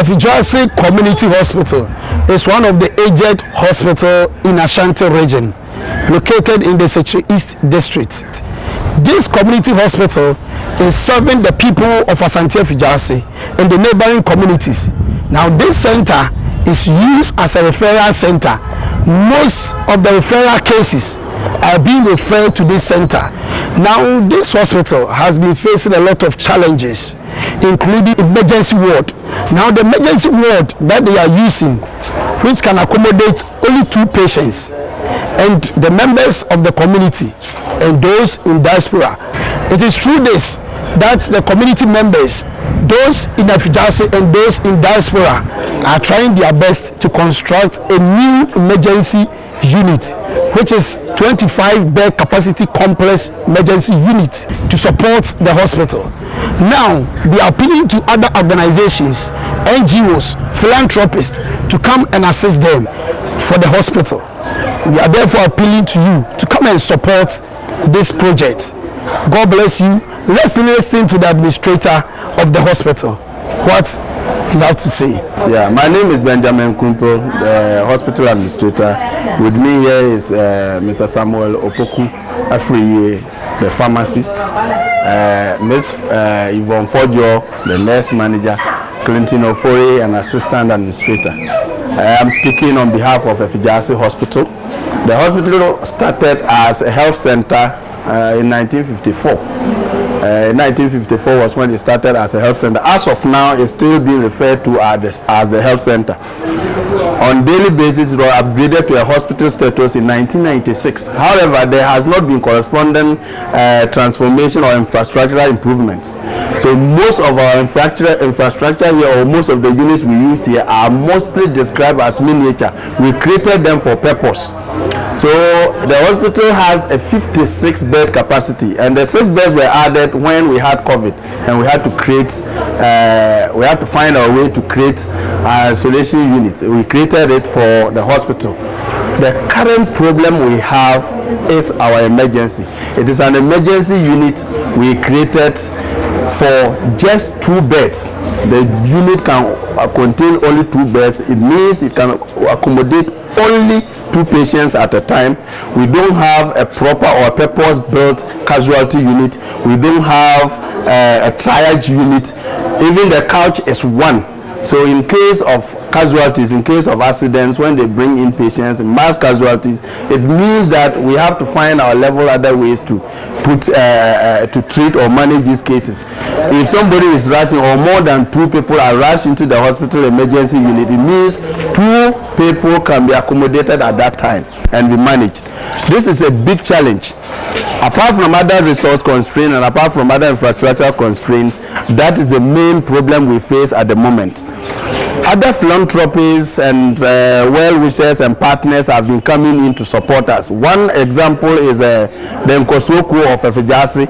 Effiduasi Community Hospital is one of the aged hospitals in Ashanti region, located in the Secretary East District. This community hospital is serving the people of Asante Effiduasi and the neighboring communities. Now, this center is used as a referral center. Most of the referral cases are being referred to this center. Now, this hospital has been facing a lot of challenges, including emergency ward. Now, the emergency ward that they are using, which can accommodate only 2 patients, and the members of the community and those in diaspora. It is through this that the community members, those in Effiduasi and those in diaspora, are trying their best to construct a new emergency unit, which is 25-bed capacity complex emergency unit to support the hospital. Now, they are appealing to other organizations, NGOs, philanthropists to come and assist them for the hospital. We are therefore appealing to you to come and support this project. God bless you. Let's listen to the administrator of the hospital. What you have to say. Yeah, my name is Benjamin Kumpo, the hospital administrator. With me here is Mr. Samuel Opoku Afriye, the pharmacist, Ms. Yvonne Fodio, the nurse manager, Clinton Ofori, an assistant administrator. I am speaking on behalf of Effiduasi Hospital. The hospital started as a health center in 1954. 1954 was when it started as a health center. As of now, it's still being referred to as the health center. On daily basis, it was upgraded to a hospital status in 1996. However, there has not been corresponding transformation or infrastructural improvements. So most of our infrastructure here, or most of the units we use here, are mostly described as miniature. We created them for purpose. So the hospital has a 56-bed capacity, and the 6 beds were added when we had COVID, and we had to create, we had to find our way to create an isolation unit. We created it for the hospital. The current problem we have is our emergency. It is an emergency unit we created for just 2 beds. The unit can contain only 2 beds. It means it can accommodate only 2 patients at a time. We don't have a proper or purpose-built casualty unit. We don't have a triage unit. Even the couch is 1. So in case of casualties, in case of accidents, when they bring in patients, mass casualties, it means that we have to find our level other ways to to treat or manage these cases. If somebody is rushing, or more than 2 people are rushed into the hospital emergency unit, it means 2 people can be accommodated at that time and be managed. This is a big challenge. Apart from other resource constraints and apart from other infrastructure constraints, that is the main problem we face at the moment. Other philanthropies and well-wishers and partners have been coming in to support us. One example is the Nkosuoku of Effiduasi.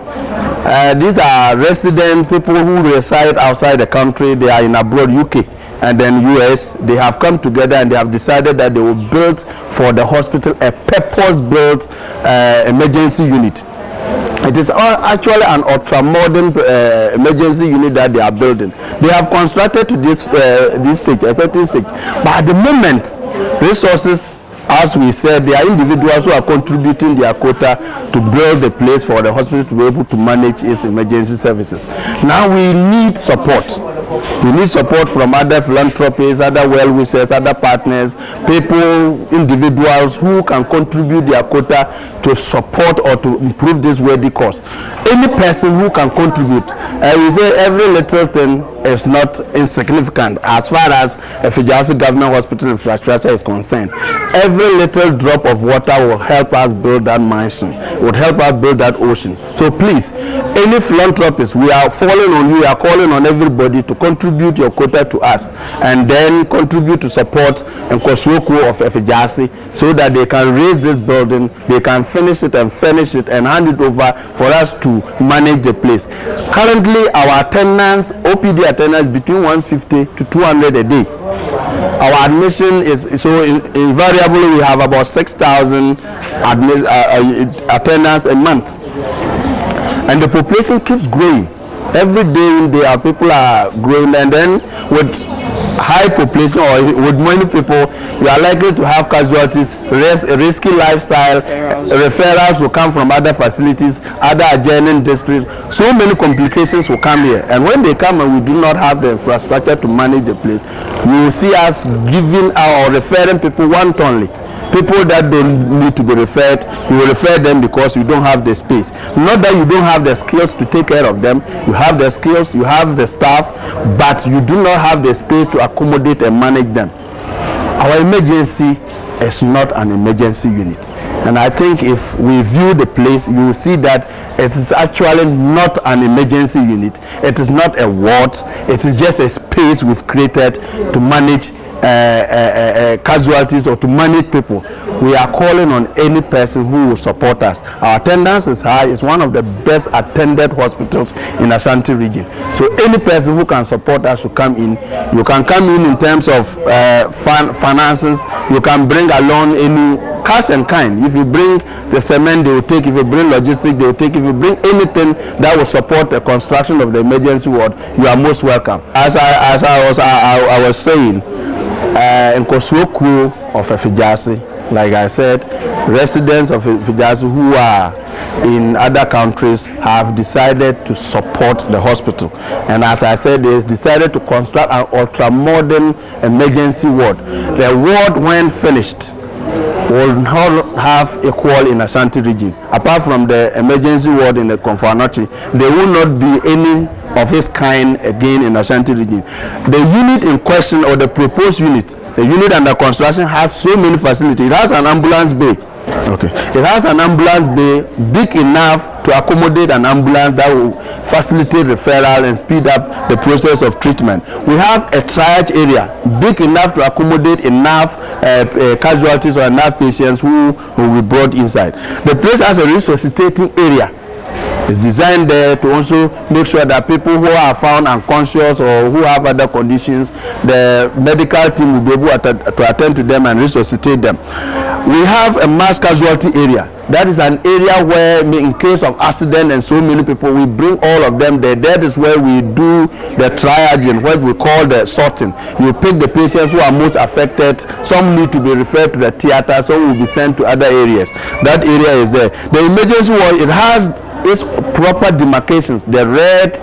These are resident people who reside outside the country. They are in abroad, UK and then US. They have come together and they have decided that they will build for the hospital a purpose-built emergency unit. It is actually an ultra-modern emergency unit that they are building. They have constructed to this stage, a certain stage. But at the moment, resources, as we said, there are individuals who are contributing their quota to build the place for the hospital to be able to manage its emergency services. Now we need support. We need support from other philanthropies, other well-wishers, other partners, people, individuals who can contribute their quota to support or to improve this worthy cause. Any person who can contribute, I will say every little thing is not insignificant as far as Effiduasi government hospital infrastructure is concerned. Every little drop of water will help us build that mansion, would help us build that ocean. So please, any philanthropist, we are falling on you, we are calling on everybody to contribute your quota to us and then contribute to support Nkosuoku of Effiduasi so that they can raise this building, they can finish it and furnish it and hand it over for us to manage the place. Currently, our attendance, OPD attendance, between 150 to 200 a day. Our admission is, so invariably we have about 6,000 attendance a month. And the population keeps growing. Every day in there, people are growing, and then with high population or with many people, you are likely to have casualties, risky lifestyle, referrals will come from other facilities, other adjoining districts. So many complications will come here, and when they come and we do not have the infrastructure to manage the place, you will see us giving out or referring people wantonly. People that don't need to be referred, you will refer them because you don't have the space. Not that you don't have the skills to take care of them. You have the skills, you have the staff, but you do not have the space to accommodate and manage them. Our emergency is not an emergency unit. And I think if we view the place, you will see that it is actually not an emergency unit. It is not a ward. It is just a space we've created to manage casualties or to manage people. We are calling on any person who will support us. Our attendance is high. It's one of the best attended hospitals in Ashanti region. So any person who can support us will come in. You can come in terms of finances. You can bring along any cash and kind. If you bring the cement, they will take. If you bring logistics, they will take. If you bring anything that will support the construction of the emergency ward, you are most welcome. As I was saying, in Kosuoku of Effiduasi, like I said, residents of Effiduasi who are in other countries have decided to support the hospital, and as I said, they decided to construct an ultra-modern emergency ward. The ward, when finished, will not have equal in Ashanti region. Apart from the emergency ward in the Konfanochi, there will not be any of its kind again in Ashanti region. The unit in question, or the proposed unit, the unit under construction, has so many facilities. It has an ambulance bay. Okay. It has an ambulance bay big enough to accommodate an ambulance that will facilitate referral and speed up the process of treatment. We have a triage area big enough to accommodate enough casualties or enough patients who will be brought inside. The place has a resuscitating area. It's designed there to also make sure that people who are found unconscious or who have other conditions, the medical team will be able to attend to them and resuscitate them. We have a mass casualty area. That is an area where, in case of accident and so many people, we bring all of them there. That is where we do the triaging, what we call the sorting. You pick the patients who are most affected. Some need to be referred to the theater, some will be sent to other areas. That area is there. The emergency ward, it has its proper demarcations: the red,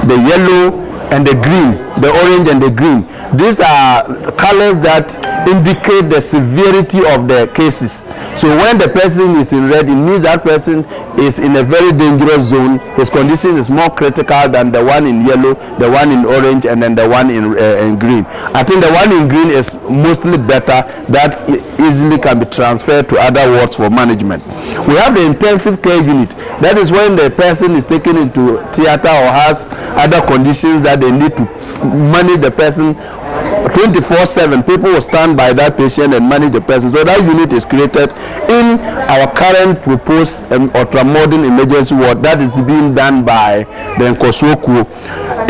the yellow, and the green, the orange and the green. These are colors that indicate the severity of the cases. So when the person is in red, it means that person is in a very dangerous zone. His condition is more critical than the one in yellow, the one in orange, and then the one in green. I think the one in green is mostly better, that easily can be transferred to other wards for management. We have the intensive care unit. That is when the person is taken into theater or has other conditions that they need to manage the person 24/7. People will stand by that patient and manage the person. So that unit is created in our current proposed ultra-modern emergency ward that is being done by the Nkosuoku.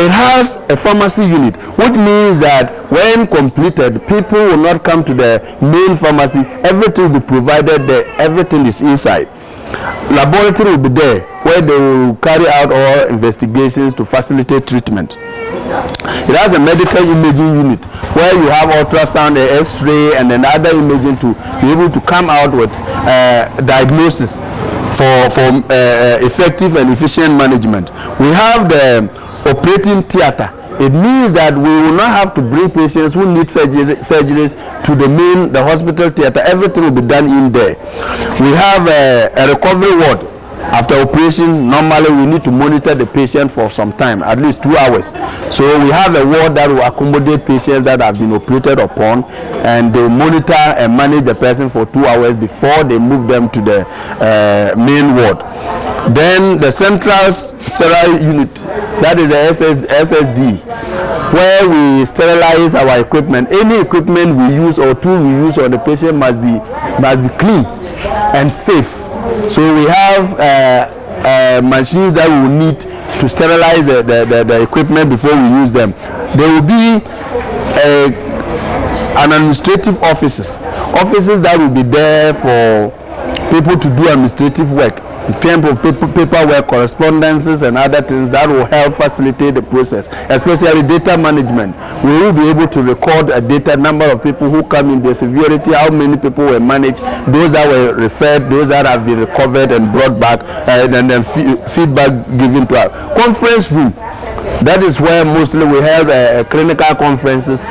It has a pharmacy unit, which means that when completed, people will not come to the main pharmacy. Everything will be provided there. Everything is inside. Laboratory will be there where they will carry out all investigations to facilitate treatment. It has a medical imaging unit where you have ultrasound, X-ray, and then other imaging to be able to come out with diagnosis for effective and efficient management. We have the operating theater. It means that we will not have to bring patients who need surgeries to the hospital theater. Everything will be done in there. We have a recovery ward. After operation, normally we need to monitor the patient for some time, at least 2 hours. So we have a ward that will accommodate patients that have been operated upon, and they monitor and manage the person for 2 hours before they move them to the main ward. Then the central sterile unit, that is the SSD, where we sterilize our equipment. Any equipment we use or tool we use on the patient must be clean and safe. So we have machines that we will need to sterilize the equipment before we use them. There will be an administrative offices that will be there for people to do administrative work. in terms of paperwork, correspondences, and other things that will help facilitate the process, especially data management. We will be able to record a data number of people who come in, their severity, how many people were managed, those that were referred, those that have been recovered and brought back, and then feedback given to our conference room. That is where mostly we have clinical conferences.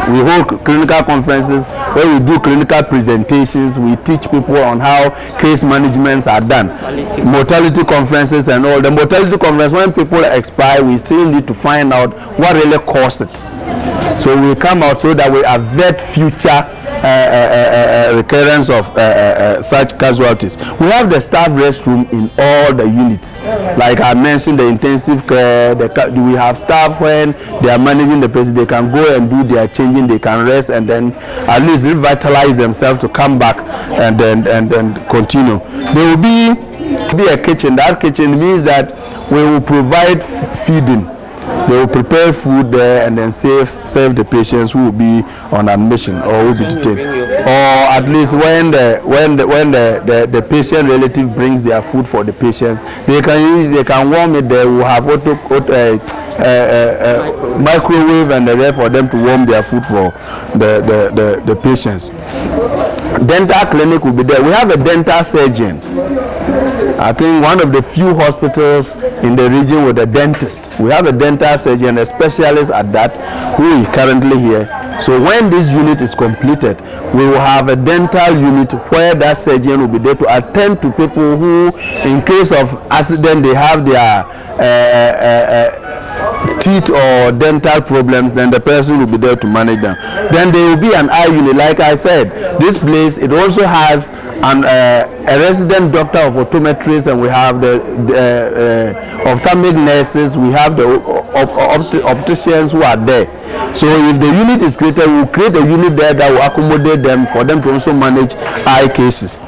We hold clinical conferences where we do clinical presentations. We teach people on how case managements are done. Mortality conferences and all. The mortality conference, when people expire, we still need to find out what really caused it. So we come out so that we avert future recurrence of such casualties. We have the staff restroom in all the units. Like I mentioned, the intensive care, we have staff when they are managing the patient, they can go and do their changing, they can rest and then at least revitalize themselves to come back and then continue. There will be a kitchen. That kitchen means that we will provide feeding. They will prepare food there and then serve the patients who will be on admission or will be detained. Or at least when the patient relative brings their food for the patients, they can warm it there. We have microwave and there for them to warm their food for the patients. Dental clinic will be there. We have a dental surgeon. I think one of the few hospitals in the region with a dentist. We have a dental surgeon, a specialist at that, who is currently here. So when this unit is completed, we will have a dental unit where that surgeon will be there to attend to people who, in case of accident, they have their teeth or dental problems, then the person will be there to manage them. Then there will be an eye unit. Like I said, this place, it also has a resident doctor of optometrists, and we have the ophthalmic nurses, we have the opticians who are there. So if the unit is created, we will create a unit there that will accommodate them for them to also manage eye cases.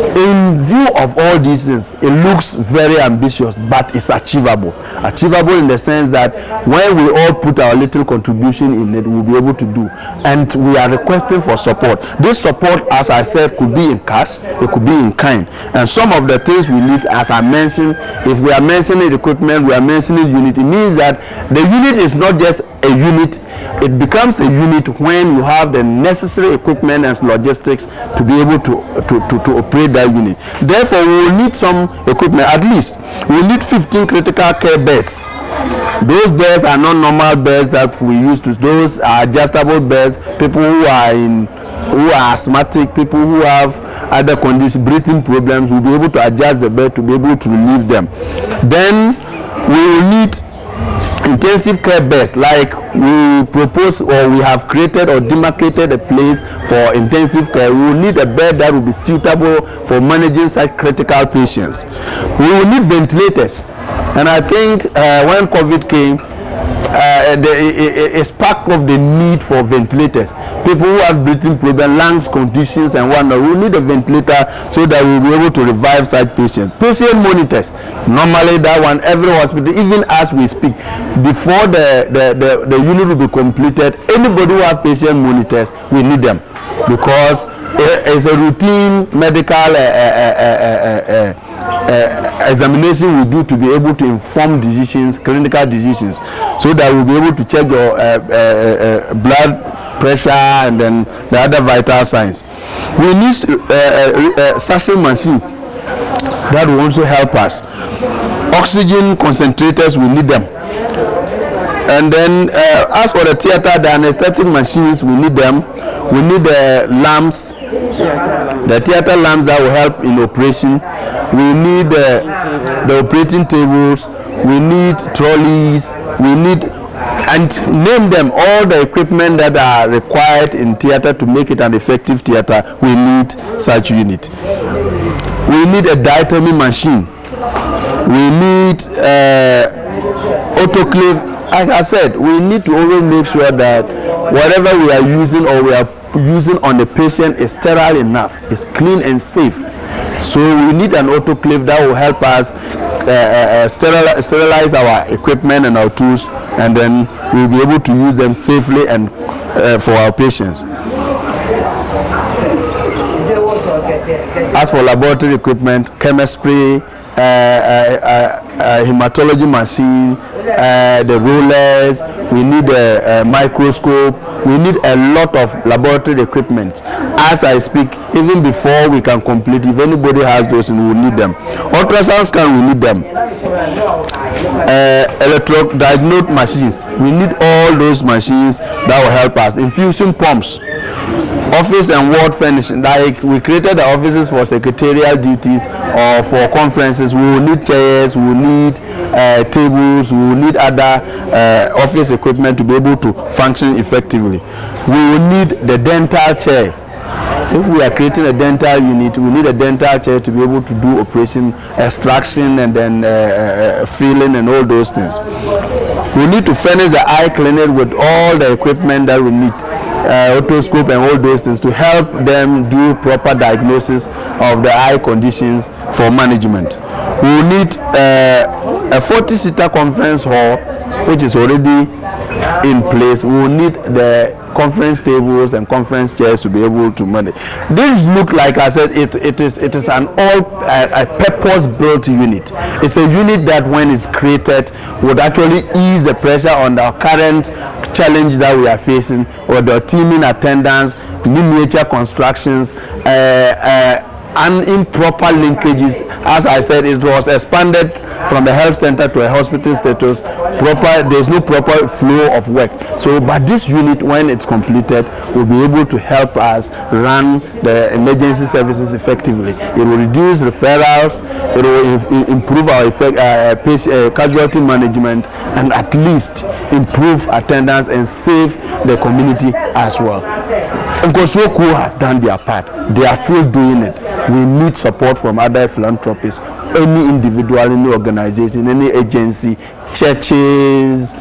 In view of all these things, it looks very ambitious, but it's achievable. Achievable in the sense that when we all put our little contribution in it, we'll be able to do. And we are requesting for support. This support, as I said, could be in cash, it could be in kind. And some of the things we need, as I mentioned, if we are mentioning equipment, we are mentioning unit, it means that the unit is not just a unit, it becomes a unit when you have the necessary equipment and logistics to be able to operate that unit. Therefore, we will need some equipment. At least we will need 15 critical care beds. Those beds are not normal beds that we used to. Those are adjustable beds. People who are asthmatic, people who have other conditions, breathing problems, will be able to adjust the bed to be able to relieve them. Then we will need intensive care beds, like we propose or we have created or demarcated a place for intensive care. We will need a bed that will be suitable for managing such critical patients. We will need ventilators, and I think when COVID came, a spark of the need for ventilators. People who have breathing problems, lungs conditions and whatnot, we need a ventilator so that we'll be able to revive such patients. Patient monitors, normally that one, every hospital, even as we speak, before the unit will be completed, anybody who have patient monitors, we need them, because it's a routine medical examination we do to be able to inform decisions, clinical decisions, so that we'll be able to check your blood pressure and then the other vital signs. We need suction machines that will also help us. Oxygen concentrators, we need them. And then as for the theater, the anesthetic machines, we need them. We need the lamps, the theater lamps that will help in operation. We need the operating tables. We need trolleys. We need, and name them, all the equipment that are required in theater to make it an effective theater. We need such unit. We need a diatomy machine. We need autoclave. Like I said, we need to always make sure that whatever we are using or we are using on the patient is sterile enough, is clean and safe. So we need an autoclave that will help us sterilize our equipment and our tools, and then we'll be able to use them safely and for our patients. As for laboratory equipment, chemistry, hematology machine, the rollers, we need a microscope, we need a lot of laboratory equipment. As I speak, even before we can complete, if anybody has those, we will need them. Ultrasound scan, we need them. Electro-diagnose machines, we need all those machines that will help us. Infusion pumps, office and ward furnishing, like we created the offices for secretarial duties or for conferences. We will need chairs, we will need tables, we will need other office equipment to be able to function effectively. We will need the dental chair. If we are creating a dental unit, we need a dental chair to be able to do operation, extraction, and then filling and all those things. We need to furnish the eye clinic with all the equipment that we need, otoscope and all those things, to help them do proper diagnosis of the eye conditions for management. We will need a 40-seater conference hall, which is already in place. We will need the conference tables and conference chairs to be able to manage. These look like I said, it is an a purpose-built unit. It's a unit that when it's created would actually ease the pressure on the current challenge that we are facing, or the teaming attendance, miniature constructions, and improper linkages. As I said, it was expanded from the health center to a hospital status. There's no proper flow of work. So, but this unit, when it's completed, will be able to help us run the emergency services effectively. It will reduce referrals, it will improve our casualty management, and at least improve attendance and save the community as well. Nkosuoku have done their part. They are still doing it. We need support from other philanthropists, any individual, any organization, any agency, churches,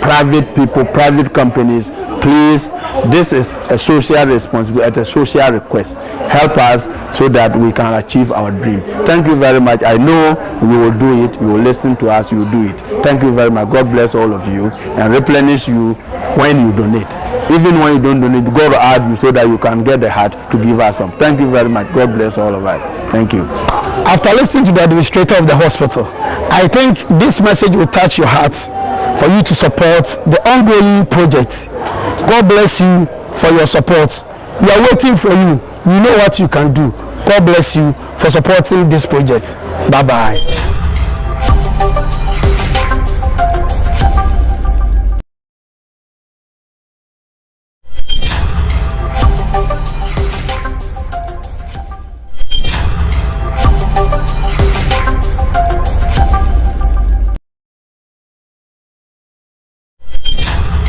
private people, private companies. Please, this is a social responsibility, a social request. Help us so that we can achieve our dream. Thank you very much. I know you will do it. You will listen to us. You will do it. Thank you very much. God bless all of you and replenish you when you donate. Even when you don't donate, God will add you so that you can get the heart to give us some. Thank you very much. God bless all of us. Thank you. After listening to the administrator of the hospital, I think this message will touch your heart for you to support the ongoing project. God bless you for your support. We are waiting for you. We know what you can do. God bless you for supporting this project. Bye-bye.